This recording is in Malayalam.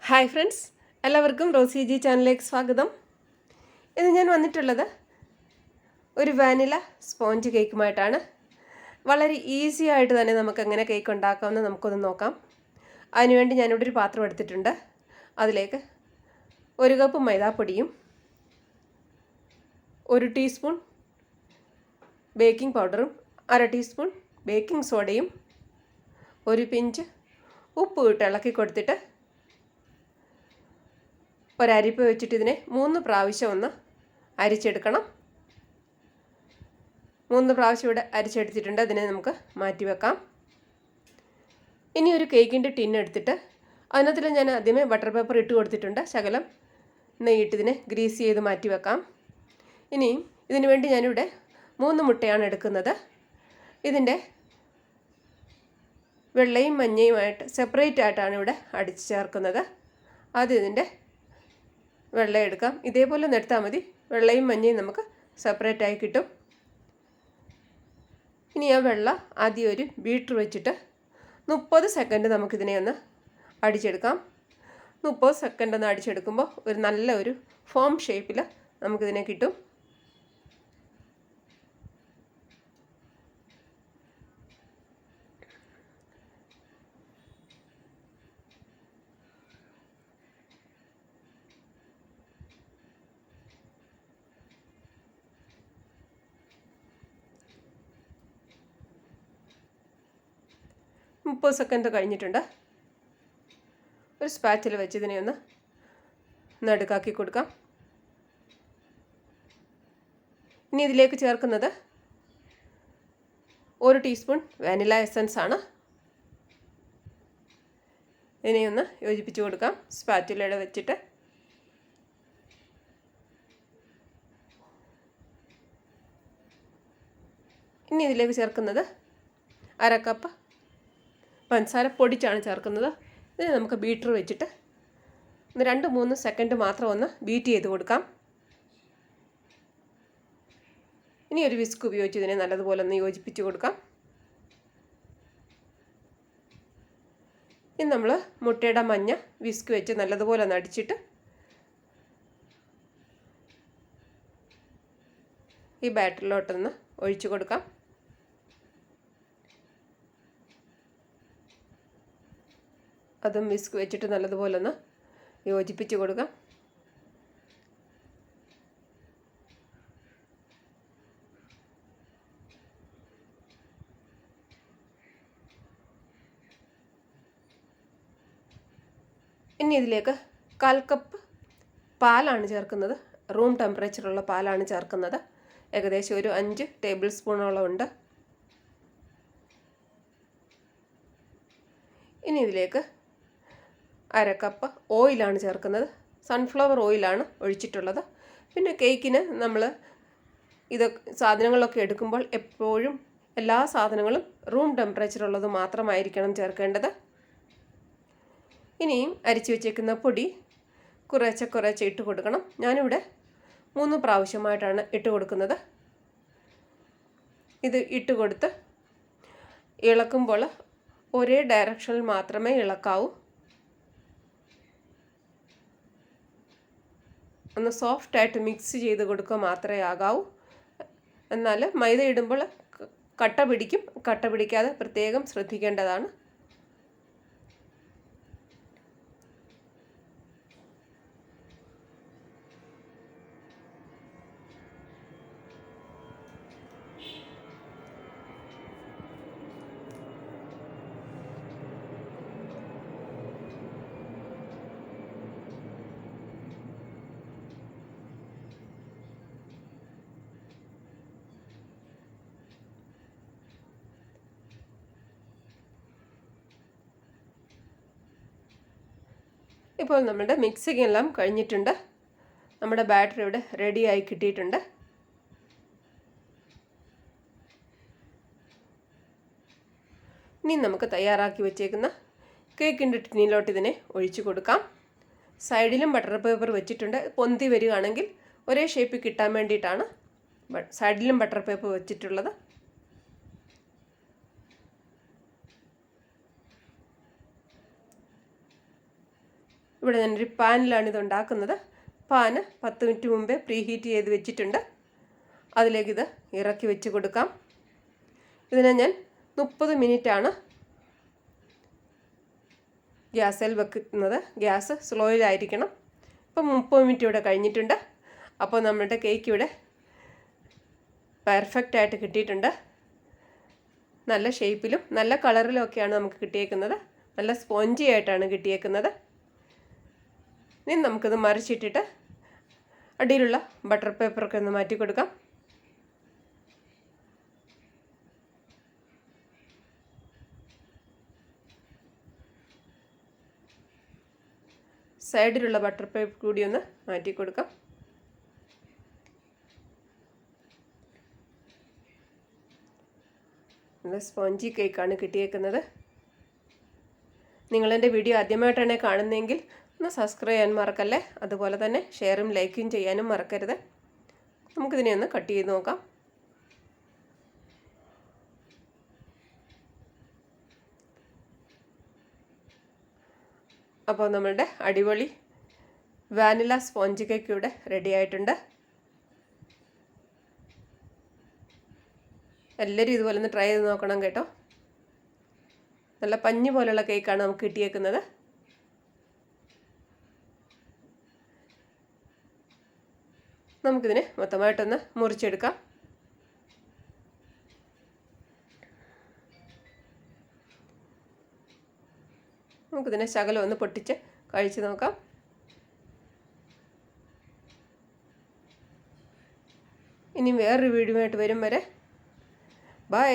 ഹായ് ഫ്രണ്ട്സ്, എല്ലാവർക്കും റോസി ജി ചാനലിലേക്ക് സ്വാഗതം. ഇന്ന് ഞാൻ വന്നിട്ടുള്ളത് ഒരു വാനില സ്പോഞ്ച് കേക്കുമായിട്ടാണ്. വളരെ ഈസി ആയിട്ട് തന്നെ നമുക്ക് എങ്ങനെ കേക്ക് ഉണ്ടാക്കാമെന്ന് നമുക്കൊന്ന് നോക്കാം. അതിനുവേണ്ടി ഞാനിവിടെ ഒരു പാത്രം എടുത്തിട്ടുണ്ട്. അതിലേക്ക് 1 കപ്പ് മൈദാപ്പൊടിയും 1 ടീസ്പൂൺ ബേക്കിംഗ് പൗഡറും 1/2 ടീസ്പൂൺ ബേക്കിംഗ് സോഡയും 1 പിഞ്ച് ഉപ്പ് ഇട്ട് ഇളക്കി കൊടുത്തിട്ട് ഒരരിപ്പ് വെച്ചിട്ട് ഇതിനെ 3 പ്രാവശ്യം ഒന്ന് അരിച്ചെടുക്കണം. 3 പ്രാവശ്യം ഇവിടെ അരിച്ചെടുത്തിട്ടുണ്ട്. അതിനെ നമുക്ക് മാറ്റി വെക്കാം. ഇനി ഒരു കേക്കിൻ്റെ ടിൻ എടുത്തിട്ട് അതിനകത്തിൽ ഞാൻ ആദ്യമേ ബട്ടർ പേപ്പർ ഇട്ട് കൊടുത്തിട്ടുണ്ട്. ശകലം നെയ്യിട്ട് ഇതിനെ ഗ്രീസ് ചെയ്ത് മാറ്റി വെക്കാം. ഇനിയും ഇതിനു വേണ്ടി ഞാനിവിടെ 3 മുട്ടയാണ് എടുക്കുന്നത്. ഇതിൻ്റെ വെള്ളയും മഞ്ഞയുമായിട്ട് സെപ്പറേറ്റ് ആയിട്ടാണ് ഇവിടെ അടിച്ച് ചേർക്കുന്നത്. ആദ്യം ഇതിൻ്റെ വെള്ളം എടുക്കാം. ഇതേപോലെ എടുത്താൽ മതി. വെള്ളയും മഞ്ഞയും നമുക്ക് സെപ്പറേറ്റ് ആയി കിട്ടും. ഇനി ആ വെള്ളം ആദ്യം ഒരു ബീറ്റർ വെച്ചിട്ട് 30 സെക്കൻഡ് നമുക്കിതിനെ ഒന്ന് അടിച്ചെടുക്കാം. 30 സെക്കൻഡ് ഒന്ന് അടിച്ചെടുക്കുമ്പോൾ ഒരു നല്ല ഒരു ഫോം ഷേപ്പിൽ നമുക്കിതിനെ കിട്ടും. മുപ്പത് സെക്കൻഡ് കഴിഞ്ഞിട്ടുണ്ട്. ഒരു സ്പാച്ചിൽ വെച്ച് ഇതിനെ ഒന്ന് നടുക്കാക്കി കൊടുക്കാം. ഇനി ഇതിലേക്ക് ചേർക്കുന്നത് 1 ടീസ്പൂൺ വാനില എസൻസ് ആണ്. ഇതിനെ ഒന്ന് യോജിപ്പിച്ച് കൊടുക്കാം സ്പാച്ചുലയുടെ വെച്ചിട്ട്. ഇനി ഇതിലേക്ക് ചേർക്കുന്നത് 1/2 കപ്പ് പഞ്ചസാര പൊടിച്ചാണ് ചേർക്കുന്നത്. ഇത് നമുക്ക് ബീറ്റർ വെച്ചിട്ട് 2-3 സെക്കൻഡ് മാത്രം ഒന്ന് ബീറ്റ് ചെയ്ത് കൊടുക്കാം. ഇനി ഒരു വിസ്ക് ഉപയോഗിച്ച് ഇതിനെ നല്ലതുപോലെ ഒന്ന് യോജിപ്പിച്ച് കൊടുക്കാം. ഇനി നമ്മൾ മുട്ടയുടെ മഞ്ഞ വിസ്ക് വെച്ച് നല്ലതുപോലെ ഒന്ന് അടിച്ചിട്ട് ഈ ബാറ്ററിലോട്ടൊന്ന് ഒഴിച്ചു കൊടുക്കാം. അതും വിസ്ക് വെച്ചിട്ട് നല്ലതുപോലെ ഒന്ന് യോജിപ്പിച്ച് കൊടുക്കാം. ഇനി ഇതിലേക്ക് 1/4 കപ്പ് പാലാണ് ചേർക്കുന്നത്. റൂം ടെമ്പറേച്ചറുള്ള പാലാണ് ചേർക്കുന്നത്. ഏകദേശം ഒരു 5 ടേബിൾ സ്പൂണോളം ഉണ്ട്. ഇനി ഇതിലേക്ക് 1/2 കപ്പ് ഓയിലാണ് ചേർക്കുന്നത്. സൺഫ്ലവർ ഓയിലാണ് ഒഴിച്ചിട്ടുള്ളത്. പിന്നെ കേക്കിന് നമ്മൾ സാധനങ്ങളൊക്കെ എടുക്കുമ്പോൾ എപ്പോഴും എല്ലാ സാധനങ്ങളും റൂം ടെമ്പറേച്ചറുള്ളത് മാത്രമായിരിക്കണം ചേർക്കേണ്ടത്. ഇനിയും അരിച്ചു വെച്ചേക്കുന്ന പൊടി കുറേശ്ശെ ഇട്ട് കൊടുക്കണം. ഞാനിവിടെ 3 പ്രാവശ്യമായിട്ടാണ് ഇട്ട് കൊടുക്കുന്നത്. ഇത് ഇട്ട് കൊടുത്ത് ഇളക്കുമ്പോൾ ഒരേ ഡയറക്ഷനിൽ മാത്രമേ ഇളക്കാവൂ. ഒന്ന് സോഫ്റ്റായിട്ട് മിക്സ് ചെയ്ത് കൊടുക്കുക മാത്രമേ ആകാവൂ. എന്നാൽ മൈദ ഇടുമ്പോൾ കട്ട പിടിക്കും. കട്ട പിടിക്കാതെ പ്രത്യേകം ശ്രദ്ധിക്കേണ്ടതാണ്. ഇപ്പോൾ നമ്മുടെ മിക്സിംഗ് എല്ലാം കഴിഞ്ഞിട്ടുണ്ട്. നമ്മുടെ ബാറ്റർ ഇവിടെ റെഡിയായി കിട്ടിയിട്ടുണ്ട്. ഇനി നമുക്ക് തയ്യാറാക്കി വെച്ചേക്കുന്ന കേക്കിൻ്റെ ടിന്നിലോട്ട് ഇതിനെ ഒഴിച്ചു കൊടുക്കാം. സൈഡിലും ബട്ടർ പേപ്പർ വെച്ചിട്ടുണ്ട്. പൊന്തി വരികയാണെങ്കിൽ ഒരേ ഷേപ്പിൽ കിട്ടാൻ വേണ്ടിയിട്ടാണ് സൈഡിലും ബട്ടർ പേപ്പർ വെച്ചിട്ടുള്ളത്. ഇവിടെ ഞാനൊരു പാനിലാണ് ഇത് ഉണ്ടാക്കുന്നത്. പാന് 10 മിനിറ്റ് മുമ്പേ പ്രീ ഹീറ്റ് ചെയ്ത് വെച്ചിട്ടുണ്ട്. അതിലേക്ക് ഇത് ഇറക്കി വെച്ച് കൊടുക്കാം. ഇതിനെ ഞാൻ 30 മിനിറ്റാണ് ഗ്യാസിൽ വെക്കുന്നത്. ഗ്യാസ് സ്ലോയിലായിരിക്കണം. ഇപ്പം 30 മിനിറ്റ് ഇവിടെ കഴിഞ്ഞിട്ടുണ്ട്. അപ്പോൾ നമ്മുടെ കേക്ക് ഇവിടെ പെർഫെക്റ്റ് ആയിട്ട് കിട്ടിയിട്ടുണ്ട്. നല്ല ഷേപ്പിലും നല്ല കളറിലും ഒക്കെയാണ് നമുക്ക് കിട്ടിയേക്കുന്നത്. നല്ല സ്പോഞ്ചി ആയിട്ടാണ് കിട്ടിയേക്കുന്നത്. ഇനി നമുക്കിത് മറിച്ചിട്ടിട്ട് അടിയിലുള്ള ബട്ടർ പേപ്പറൊക്കെ ഒന്ന് മാറ്റി കൊടുക്കാം. സൈഡിലുള്ള ബട്ടർ പേപ്പർ കൂടി ഒന്ന് മാറ്റി കൊടുക്കാം. നല്ല സ്പോഞ്ചി കേക്കാണ് കിട്ടിയേക്കുന്നത്. നിങ്ങളെൻ്റെ വീഡിയോ ആദ്യമായിട്ടാണ് കാണുന്നതെങ്കിൽ ഒന്ന് സബ്സ്ക്രൈബ് ചെയ്യാൻ മറക്കല്ലേ. അതുപോലെ തന്നെ ഷെയറും ലൈക്കും ചെയ്യാനും മറക്കരുത്. നമുക്കിതിനെ ഒന്ന് കട്ട് ചെയ്ത് നോക്കാം. അപ്പോൾ നമ്മളുടെ അടിപൊളി വാനില സ്പോഞ്ച് കേക്ക് ഇവിടെ റെഡി ആയിട്ടുണ്ട്. എല്ലാവരും ഇതുപോലെ ഒന്ന് ട്രൈ ചെയ്ത് നോക്കണം കേട്ടോ. നല്ല പഞ്ഞി പോലുള്ള കേക്കാണ് നമുക്ക് കിട്ടിയേക്കുന്നത്. നമുക്കിതിനെ മൊത്തമായിട്ടൊന്ന് മുറിച്ചെടുക്കാം. നമുക്കിതിനെ ശകലം ഒന്ന് പൊട്ടിച്ച് കഴിച്ച് നോക്കാം. ഇനി വേറൊരു വീഡിയോ ആയിട്ട് വരും വരെ ബൈ.